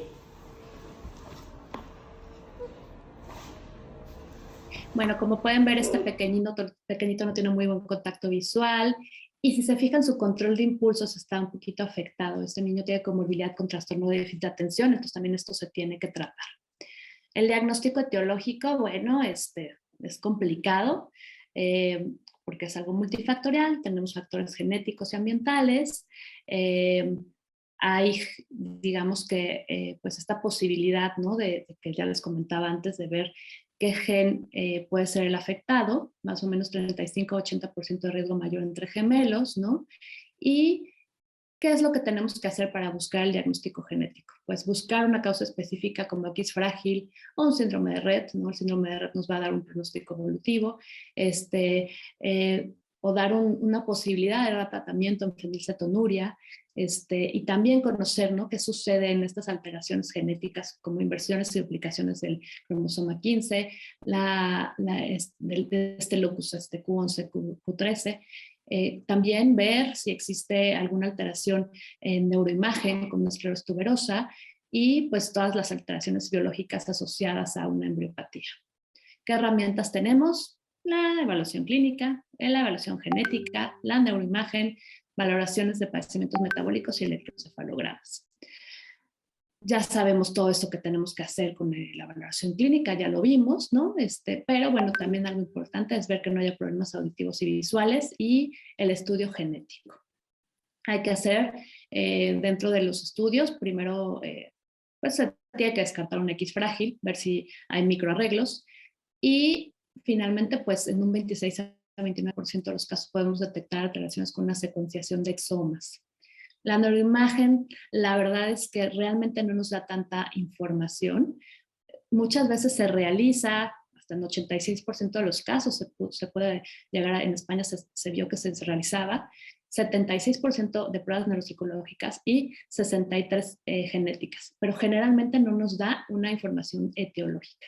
Bueno, como pueden ver, este pequeñito no tiene muy buen contacto visual y si se fijan, su control de impulsos está un poquito afectado. Este niño tiene comorbilidad con trastorno de déficit de atención, entonces también esto se tiene que tratar. El diagnóstico etiológico, bueno, es complicado porque es algo multifactorial, tenemos factores genéticos y ambientales, hay, digamos que, pues esta posibilidad, ¿no? De que ya les comentaba antes, de ver qué gen puede ser el afectado, más o menos 35-80% de riesgo mayor entre gemelos, ¿no? Y ¿qué es lo que tenemos que hacer para buscar el diagnóstico genético? Pues buscar una causa específica como X frágil o un síndrome de Rett, ¿no? El síndrome de Rett nos va a dar un pronóstico evolutivo, o dar una posibilidad de dar tratamiento en fenilcetonuria, y también conocer, ¿no? Qué sucede en estas alteraciones genéticas como inversiones y duplicaciones del cromosoma 15, de este locus Q11, Q13, también ver si existe alguna alteración en neuroimagen como esclerosis tuberosa y pues todas las alteraciones biológicas asociadas a una embriopatía. ¿Qué herramientas tenemos? La evaluación clínica, la evaluación genética, la neuroimagen, valoraciones de padecimientos metabólicos y electroencefalogramas. Ya sabemos todo esto que tenemos que hacer con la valoración clínica, ya lo vimos, ¿no? Pero bueno, también algo importante es ver que no haya problemas auditivos y visuales y el estudio genético. Hay que hacer dentro de los estudios, primero, pues se tiene que descartar un X frágil, ver si hay microarreglos y finalmente, pues en un 26 a 29% de los casos podemos detectar alteraciones con una secuenciación de exomas. La neuroimagen, la verdad es que realmente no nos da tanta información. Muchas veces se realiza, hasta en 86% de los casos se puede llegar en España se vio que se realizaba, 76% de pruebas neuropsicológicas y 63 genéticas, pero generalmente no nos da una información etiológica.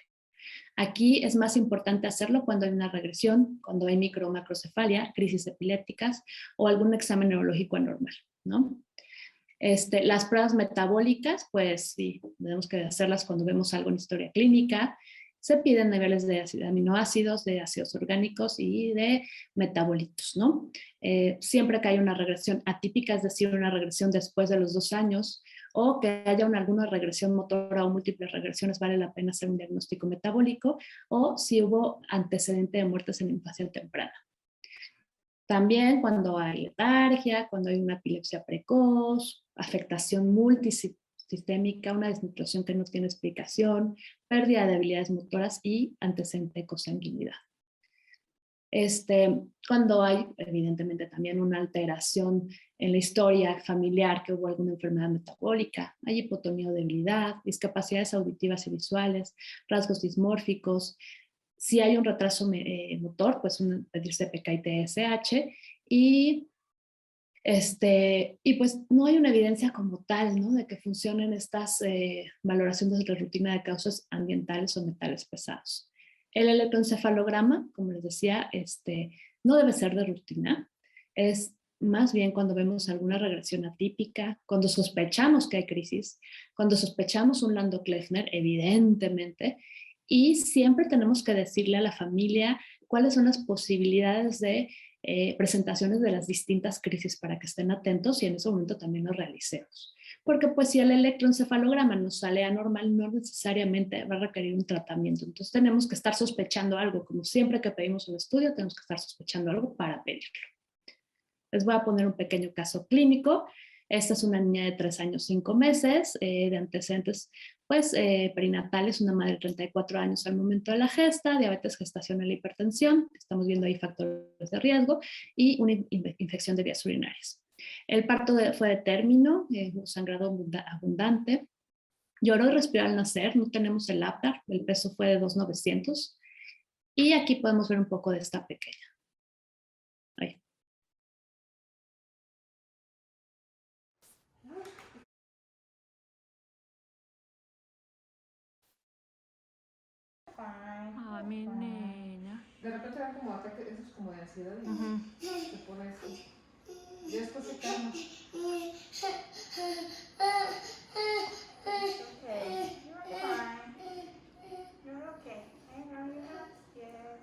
Aquí es más importante hacerlo cuando hay una regresión, cuando hay micro o macrocefalia, crisis epilépticas o algún examen neurológico anormal, ¿no? Las pruebas metabólicas, pues sí, tenemos que hacerlas cuando vemos algo en historia clínica. Se piden niveles de aminoácidos, de ácidos orgánicos y de metabolitos, ¿no? Siempre que hay una regresión atípica, es decir, una regresión después de los 2 años, o que haya alguna regresión motora o múltiples regresiones, vale la pena hacer un diagnóstico metabólico, o si hubo antecedente de muertes en infancia temprana. También cuando hay letargia, cuando hay una epilepsia precoz, afectación multisistémica, una desnutrición que no tiene explicación, pérdida de habilidades motoras y antecedente de cosanguinidad. Cuando hay, evidentemente, también una alteración en la historia familiar, que hubo alguna enfermedad metabólica, hay hipotonía o debilidad, discapacidades auditivas y visuales, rasgos dismórficos. Si hay un retraso motor, pues pedir CPK y TSH, Y pues no hay una evidencia como tal, ¿no? De que funcionen estas valoraciones de rutina de causas ambientales o metales pesados. El electroencefalograma, como les decía, no debe ser de rutina. Es más bien cuando vemos alguna regresión atípica, cuando sospechamos que hay crisis, cuando sospechamos un Landau-Kleffner, evidentemente, y siempre tenemos que decirle a la familia cuáles son las posibilidades de presentaciones de las distintas crisis para que estén atentos y en ese momento también lo realicemos. Porque pues si el electroencefalograma nos sale anormal, no necesariamente va a requerir un tratamiento. Entonces tenemos que estar sospechando algo, como siempre que pedimos un estudio, tenemos que estar sospechando algo para pedirlo. Les voy a poner un pequeño caso clínico. Esta es una niña de 3 años 5 meses, de antecedentes pues, perinatales, una madre de 34 años al momento de la gesta, diabetes gestacional e hipertensión, estamos viendo ahí factores de riesgo, y una infección de vías urinarias. El parto fue de término, un sangrado abundante, lloró y respiró al nacer, no tenemos el APGAR, el peso fue de 2,900, y aquí podemos ver un poco de esta pequeña. Ahí. Ay, mi niña. De repente dan como ataques, esos como de ansiedad y se pone así. Y después se calma. It's okay. You're fine. You're okay. I know you're not. Yes.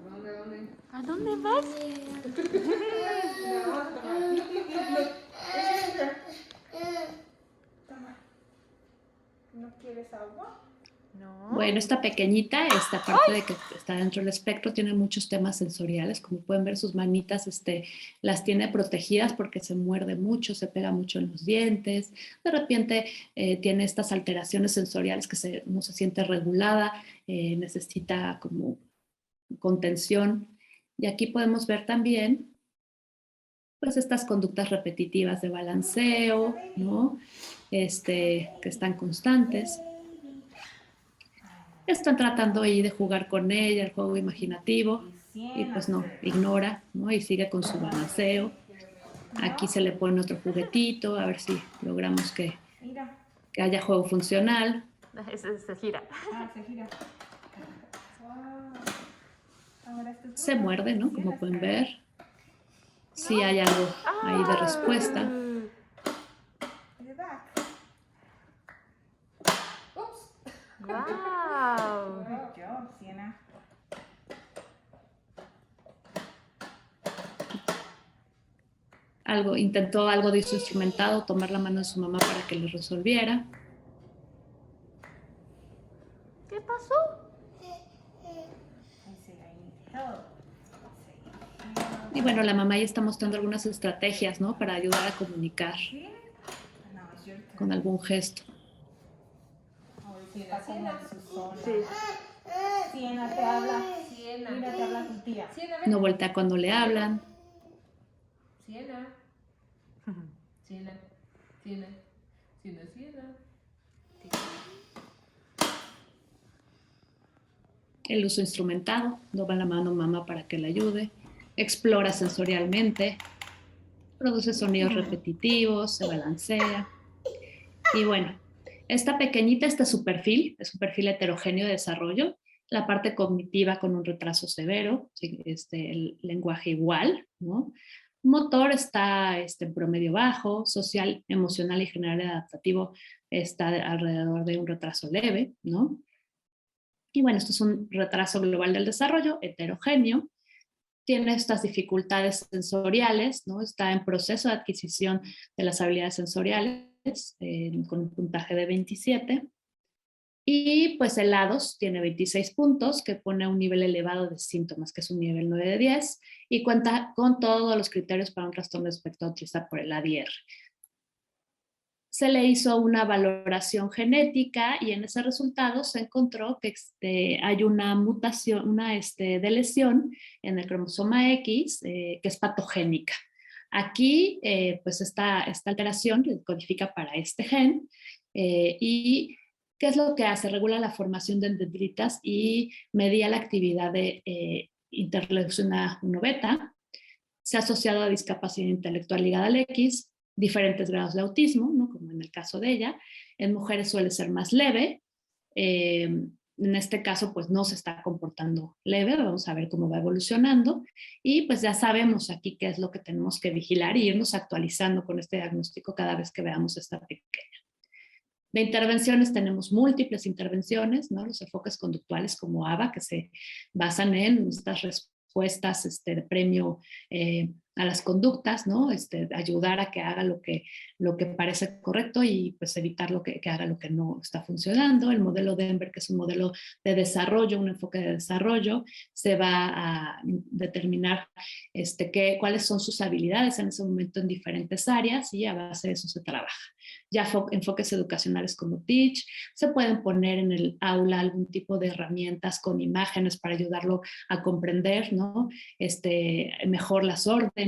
¿Dónde? ¿A dónde vas? Toma. ¿No quieres agua? No. Bueno, esta pequeñita, esta parte de que está dentro del espectro, tiene muchos temas sensoriales. Como pueden ver, sus manitas las tiene protegidas porque se muerde mucho, se pega mucho en los dientes. De repente tiene estas alteraciones sensoriales que no se siente regulada, necesita como contención. Y aquí podemos ver también pues estas conductas repetitivas de balanceo, ¿no? Que están constantes. Están tratando ahí de jugar con ella, el juego imaginativo, y pues no, ignora, ¿no? Y sigue con su balanceo. Aquí se le pone otro juguetito, a ver si logramos que haya juego funcional. Se gira. Ah, se gira. Se muerde, ¿no? Como pueden ver. Sí hay algo ahí de respuesta. Wow. Good job, Siena. Intentó algo de su instrumentado, tomar la mano de su mamá para que le resolviera. ¿Qué pasó? Y bueno, la mamá ya está mostrando algunas estrategias, ¿no? Para ayudar a comunicar con algún gesto. Sí. Siena te habla. Mira, te habla tu tía. No voltea cuando le hablan. Siena. Siena. Siena. Siena. Siena. El uso instrumentado, no va la mano mamá para que le ayude. Explora sensorialmente, produce sonidos repetitivos, se balancea. Y bueno, esta pequeñita es un perfil heterogéneo de desarrollo. La parte cognitiva con un retraso severo, el lenguaje igual, ¿no? Motor está en promedio bajo, social, emocional y general adaptativo está alrededor de un retraso leve, ¿no? Y bueno, esto es un retraso global del desarrollo, heterogéneo. Tiene estas dificultades sensoriales, ¿no? Está en proceso de adquisición de las habilidades sensoriales, con un puntaje de 27. Y pues el ADOS tiene 26 puntos, que pone un nivel elevado de síntomas, que es un nivel 9 de 10, y cuenta con todos los criterios para un trastorno de espectro autista por el ADIR. Se le hizo una valoración genética y en ese resultado se encontró que hay una mutación, una lesión en el cromosoma X que es patogénica. Aquí, pues esta alteración codifica para este gen y ¿Qué es lo que hace? Regula la formación de dendritas y medía la actividad de interleucina 1 beta. Se ha asociado a discapacidad intelectual ligada al X, diferentes grados de autismo, ¿no? Como en el caso de ella. En mujeres suele ser más leve. En este caso, pues no se está comportando leve, vamos a ver cómo va evolucionando. Y pues ya sabemos aquí qué es lo que tenemos que vigilar y irnos actualizando con este diagnóstico cada vez que veamos esta pequeña. De intervenciones tenemos múltiples intervenciones, ¿no? Los enfoques conductuales como ABA, que se basan en estas respuestas de premio a las conductas, ¿no? Ayudar a que haga lo que parece correcto y pues evitar que haga lo que no está funcionando. El modelo Denver, que es un modelo de desarrollo, un enfoque de desarrollo, se va a determinar cuáles son sus habilidades en ese momento en diferentes áreas y a base de eso se trabaja. Ya enfoques educacionales como Teach, se pueden poner en el aula algún tipo de herramientas con imágenes para ayudarlo a comprender, ¿no? Mejor las órdenes.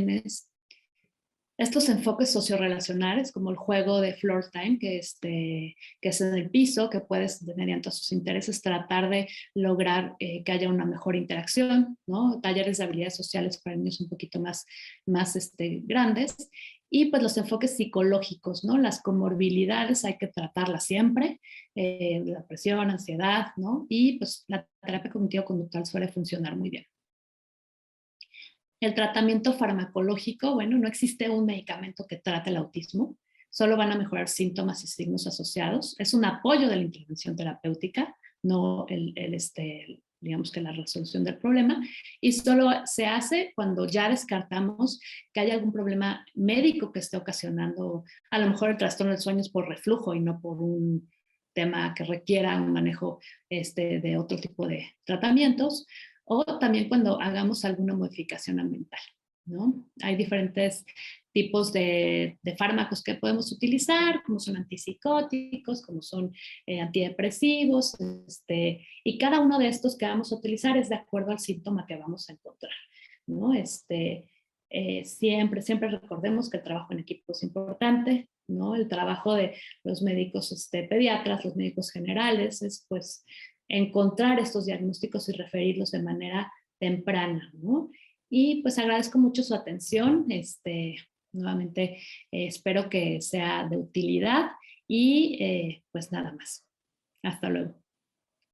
Estos enfoques sociorrelacionales, como el juego de floor time, que es en el piso, que puedes, mediante sus intereses, tratar de lograr que haya una mejor interacción, ¿no? Talleres de habilidades sociales para niños un poquito más grandes. Y pues los enfoques psicológicos, ¿no? Las comorbilidades hay que tratarlas siempre, la presión, ansiedad, ¿no? Y pues la terapia cognitivo-conductual suele funcionar muy bien. El tratamiento farmacológico, bueno, no existe un medicamento que trate el autismo, solo van a mejorar síntomas y signos asociados. Es un apoyo de la intervención terapéutica, no digamos que la resolución del problema, y solo se hace cuando ya descartamos que haya algún problema médico que esté ocasionando, a lo mejor el trastorno del sueño es por reflujo y no por un tema que requiera un manejo de otro tipo de tratamientos, o también cuando hagamos alguna modificación ambiental, ¿no? Hay diferentes tipos de fármacos que podemos utilizar, como son antipsicóticos, como son antidepresivos, y cada uno de estos que vamos a utilizar es de acuerdo al síntoma que vamos a encontrar, ¿no? Siempre recordemos que el trabajo en equipo es importante, ¿no? El trabajo de los médicos pediatras, los médicos generales, es pues encontrar estos diagnósticos y referirlos de manera temprana, ¿no? Y pues agradezco mucho su atención, nuevamente espero que sea de utilidad y pues nada más. Hasta luego.